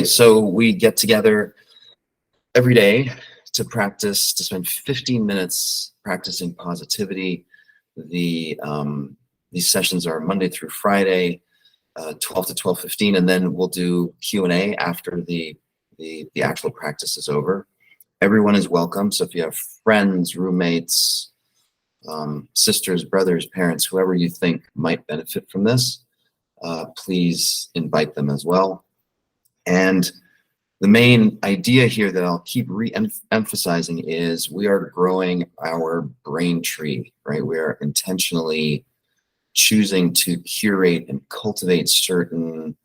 So we get together every day to practice, to spend 15 minutes practicing positivity. These sessions are Monday through Friday, 12 to 12:15, and then we'll do Q&A after the actual practice is over. Everyone is welcome. So if you have friends, roommates, sisters, brothers, parents, whoever you think might benefit from this, please invite them as well. And the main idea here that I'll keep re-emphasizing is we are growing our brain tree, right? We are intentionally choosing to curate and cultivate certain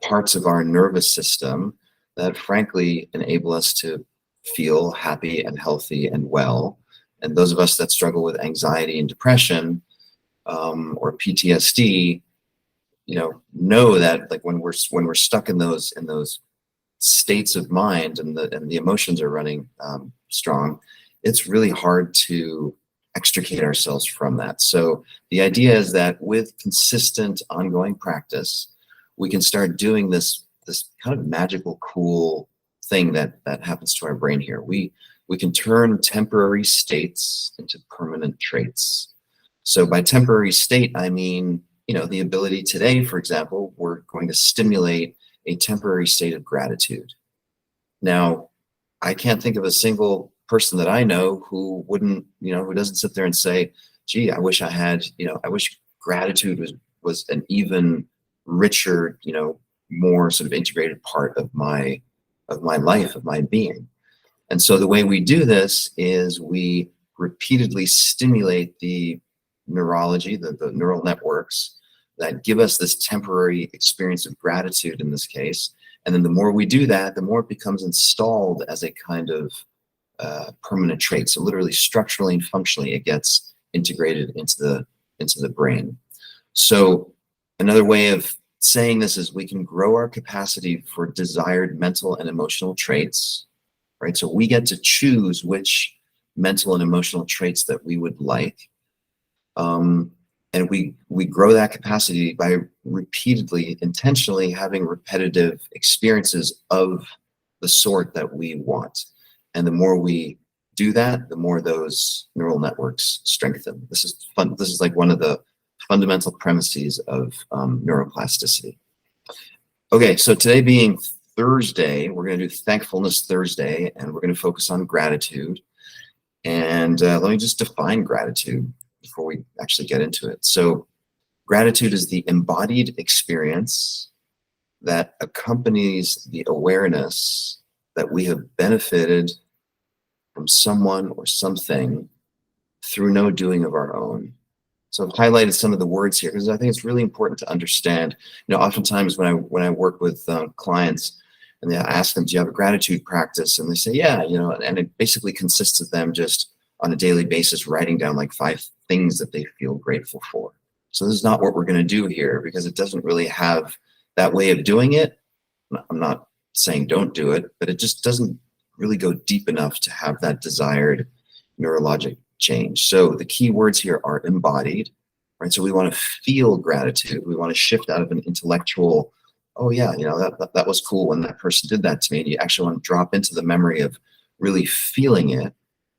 parts of our nervous system that frankly enable us to feel happy and healthy and well. And those of us that struggle with anxiety and depression or PTSD, know that like when we're stuck in those states of mind and the emotions are running strong, it's really hard to extricate ourselves from that. So the idea is that with consistent ongoing practice, we can start doing this kind of magical, cool thing that happens to our brain here. We can turn temporary states into permanent traits. So by temporary state, I mean, the ability today, for example, we're going to stimulate a temporary state of gratitude. Now, I can't think of a single person that I know who wouldn't, who doesn't sit there and say, gee, I wish I had, I wish gratitude was an even richer, more sort of integrated part of my life, of my being. And so the way we do this is we repeatedly stimulate the neurology, the neural networks that give us this temporary experience of gratitude in this case. And then the more we do that, the more it becomes installed as a kind of permanent trait. So literally structurally and functionally, it gets integrated into the brain. So another way of saying this is we can grow our capacity for desired mental and emotional traits, right? So we get to choose which mental and emotional traits that we would like. And we grow that capacity by repeatedly, intentionally having repetitive experiences of the sort that we want. And the more we do that, the more those neural networks strengthen. This is fun. This is like one of the fundamental premises of neuroplasticity. Okay, so today being Thursday, we're going to do Thankfulness Thursday, and we're going to focus on gratitude. And let me just define gratitude before we actually get into it. So gratitude is the embodied experience that accompanies the awareness that we have benefited from someone or something through no doing of our own. So I've highlighted some of the words here because I think it's really important to understand. Oftentimes when I work with clients and they ask them, do you have a gratitude practice? And they say, yeah, and it basically consists of them just on a daily basis writing down like 5 things that they feel grateful for. So this is not what we're going to do here because it doesn't really have that way of doing it. I'm not saying don't do it, but it just doesn't really go deep enough to have that desired neurologic change. So the key words here are embodied, right? So we want to feel gratitude. We want to shift out of an intellectual, oh yeah, that was cool when that person did that to me. And you actually want to drop into the memory of really feeling it.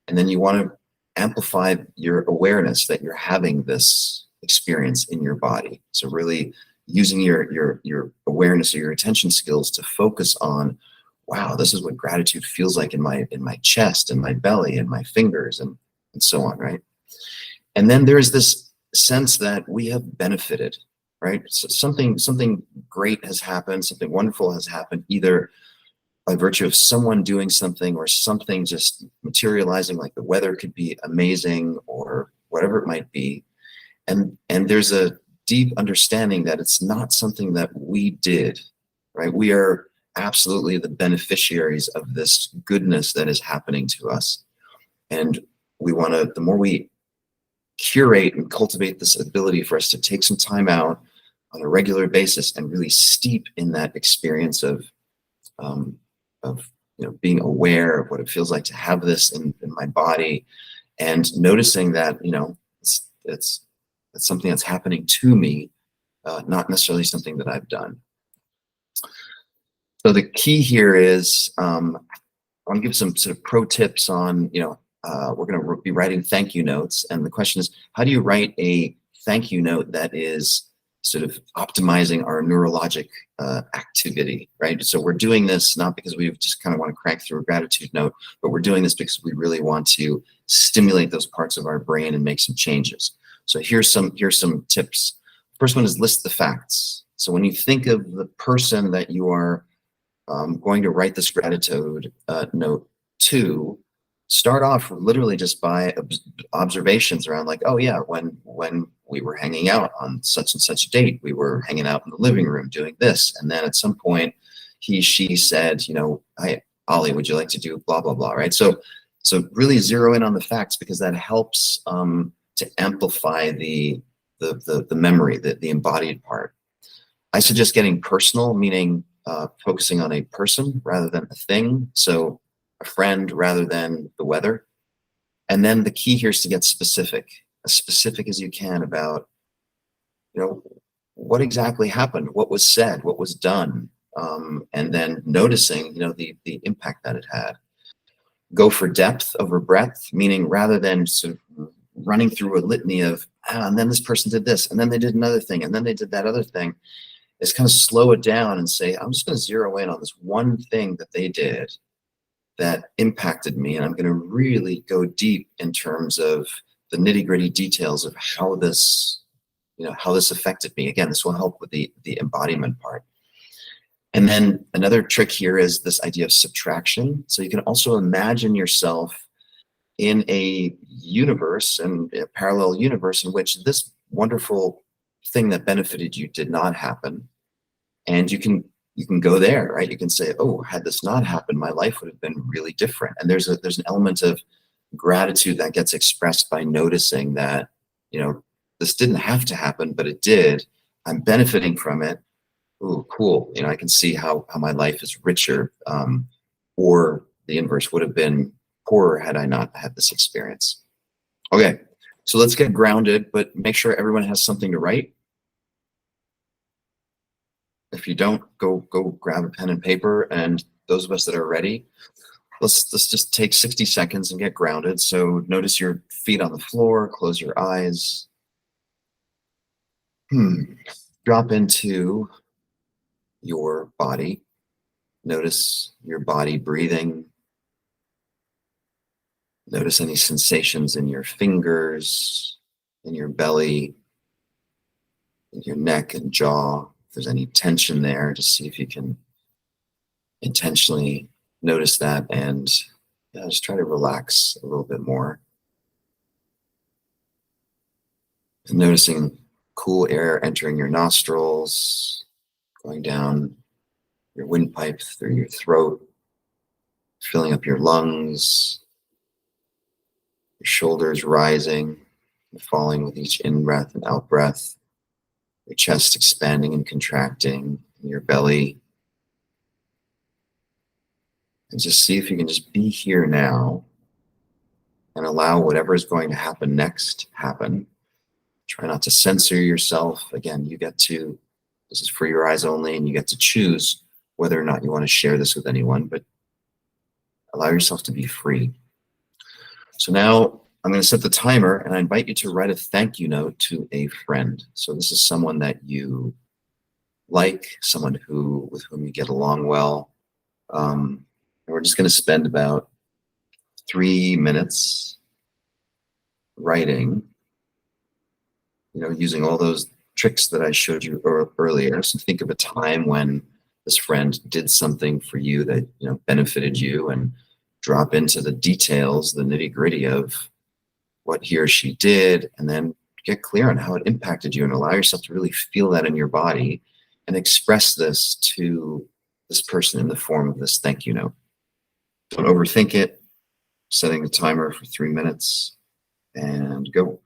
And then you want to amplify your awareness that you're having this experience in your body. So really using your awareness or your attention skills to focus on, wow, this is what gratitude feels like in my chest and my belly and my fingers and so on, right? And then there's this sense that we have benefited, right? So something great has happened, something wonderful has happened, either by virtue of someone doing something or something just materializing, like the weather could be amazing or whatever it might be. And there's a deep understanding that it's not something that we did, right? We are absolutely the beneficiaries of this goodness that is happening to us. And we want to, the more we curate and cultivate this ability for us to take some time out on a regular basis and really steep in that experience of being aware of what it feels like to have this in my body, and noticing that it's something that's happening to me, not necessarily something that I've done. So the key here is, I'm gonna give some sort of pro tips on, we're gonna be writing thank you notes. And the question is, how do you write a thank you note that is sort of optimizing our neurologic activity, right? So we're doing this not because we just kind of want to crank through a gratitude note, but we're doing this because we really want to stimulate those parts of our brain and make some changes. So here's some tips. First one is list the facts. So when you think of the person that you are going to write this gratitude note to, start off literally just by observations around, like, oh yeah, when we were hanging out on such and such a date, we were hanging out in the living room doing this, and then at some point she said, "Hi, Ollie, would you like to do blah blah blah?" Right? So really zero in on the facts, because that helps to amplify the memory, the embodied part. I suggest getting personal, meaning focusing on a person rather than a thing. So a friend rather than the weather. And then the key here is to get specific, as specific as you can about, you know, what exactly happened, what was said, what was done, and then noticing, the impact that it had. Go for depth over breadth, meaning rather than sort of running through a litany of, and then this person did this, and then they did another thing, and then they did that other thing, is kind of slow it down and say, I'm just going to zero in on this one thing that they did that impacted me. And I'm going to really go deep in terms of the nitty gritty details of how this affected me. Again, this will help with the embodiment part. And then another trick here is this idea of subtraction. So you can also imagine yourself in a universe, and a parallel universe, in which this wonderful thing that benefited you did not happen. And you can go there, right? You can say, oh, had this not happened, my life would have been really different. And there's an element of gratitude that gets expressed by noticing that, this didn't have to happen, but it did. I'm benefiting from it. Oh, cool. I can see how my life is richer, or the inverse would have been poorer had I not had this experience. Okay, so let's get grounded, but make sure everyone has something to write. If you don't, go grab a pen and paper. And those of us that are ready, let's just take 60 seconds and get grounded. So notice your feet on the floor, close your eyes. Drop into your body. Notice your body breathing. Notice any sensations in your fingers, in your belly, in your neck and jaw. If there's any tension there, just see if you can intentionally notice that, and just try to relax a little bit more. And noticing cool air entering your nostrils, going down your windpipe through your throat, filling up your lungs, your shoulders rising and falling with each in-breath and out-breath, your chest expanding and contracting, and your belly. And just see if you can just be here now and allow whatever is going to happen next happen. Try not to censor yourself. Again, this is for your eyes only, and you get to choose whether or not you want to share this with anyone, but allow yourself to be free. So now I'm going to set the timer, and I invite you to write a thank you note to a friend. So this is someone that you like, someone with whom you get along well. And we're just going to spend about 3 minutes writing, using all those tricks that I showed you earlier. So think of a time when this friend did something for you that benefited you, and drop into the details, the nitty gritty of what he or she did, and then get clear on how it impacted you, and allow yourself to really feel that in your body and express this to this person in the form of this thank you note. Don't overthink it. Setting the timer for 3 minutes, and go.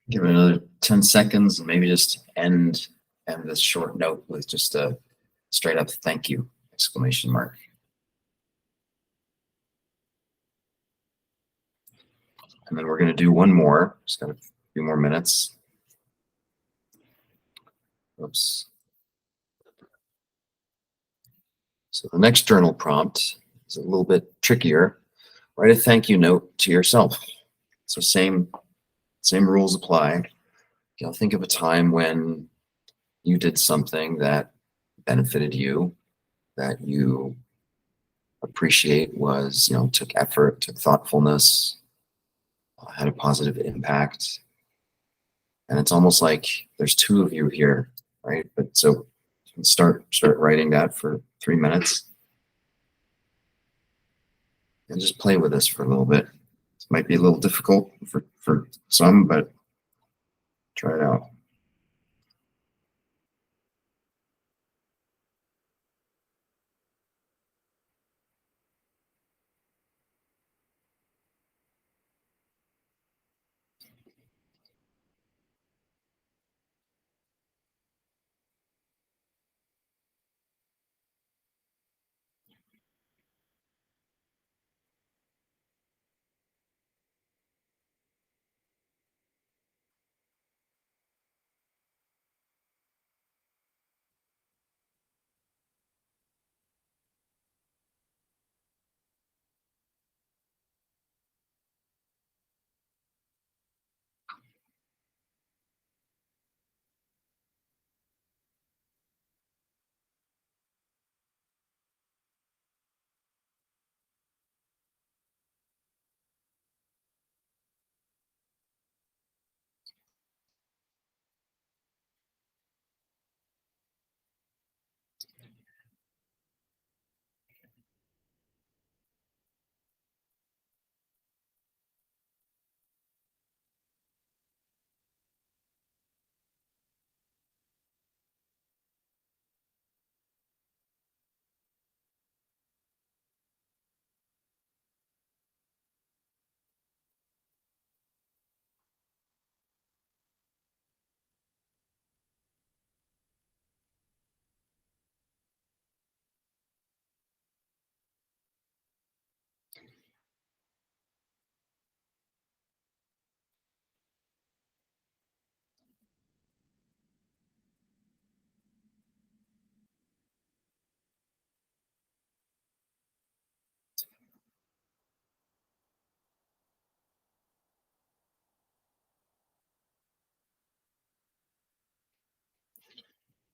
Give it another 10 seconds and maybe just end this short note with just a straight up thank you, exclamation mark. And then we're going to do one more, just got a few more minutes. Oops. So the next journal prompt is a little bit trickier. Write a thank you note to yourself. So same rules apply. Think of a time when you did something that benefited you, that you appreciate was, took effort, took thoughtfulness, had a positive impact. And it's almost like there's two of you here, right? But so start writing that for 3 minutes and just play with this for a little bit. It might be a little difficult for some, but try it out.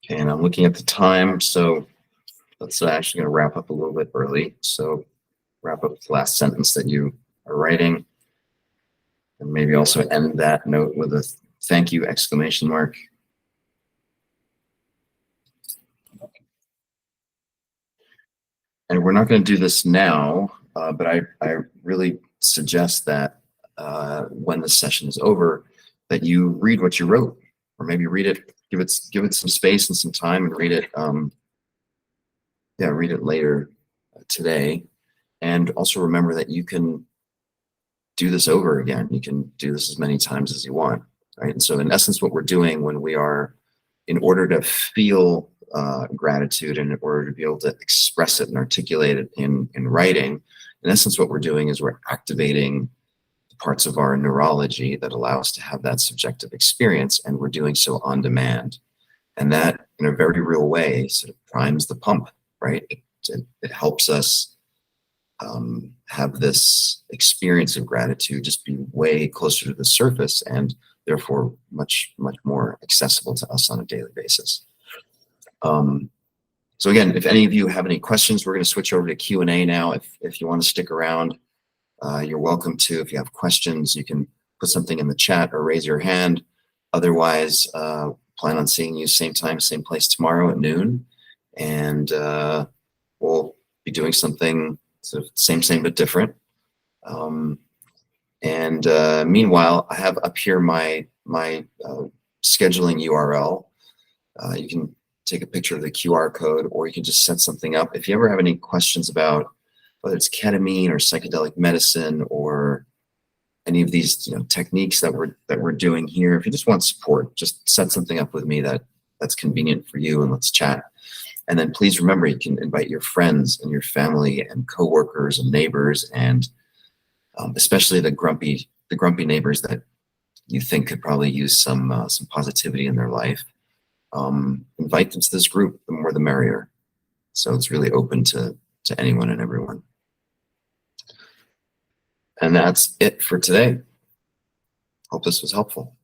Okay, and I'm looking at the time, so let's actually going to wrap up a little bit early. So wrap up the last sentence that you are writing, and maybe also end that note with a thank you, exclamation mark. And we're not going to do this now, but I really suggest that when the session is over, that you read what you wrote, or maybe read it, give it some space and some time, and read it. Read it later today, and also remember that you can do this over again. You can do this as many times as you want, right? And so, in essence, what we're doing when we are, in order to feel gratitude and in order to be able to express it and articulate it in writing, in essence, what we're doing is we're activating parts of our neurology that allow us to have that subjective experience, and we're doing so on demand. And that, in a very real way, sort of primes the pump, right? It helps us have this experience of gratitude just be way closer to the surface, and therefore much more accessible to us on a daily basis. So again, if any of you have any questions, we're going to switch over to Q&A now. If you want to stick around, you're welcome to. If you have questions, you can put something in the chat or raise your hand. Otherwise, plan on seeing you same time, same place tomorrow at noon. And we'll be doing something sort of same but different. Meanwhile, I have up here my scheduling URL. You can take a picture of the QR code, or you can just set something up. If you ever have any questions about whether it's ketamine or psychedelic medicine or any of these techniques that we're doing here. If you just want support, just set something up with me that's convenient for you, and let's chat. And then please remember, you can invite your friends and your family and coworkers and neighbors, and especially the grumpy neighbors that you think could probably use some positivity in their life. Invite them to this group. The more the merrier. So it's really open to anyone and everyone. And that's it for today. Hope this was helpful.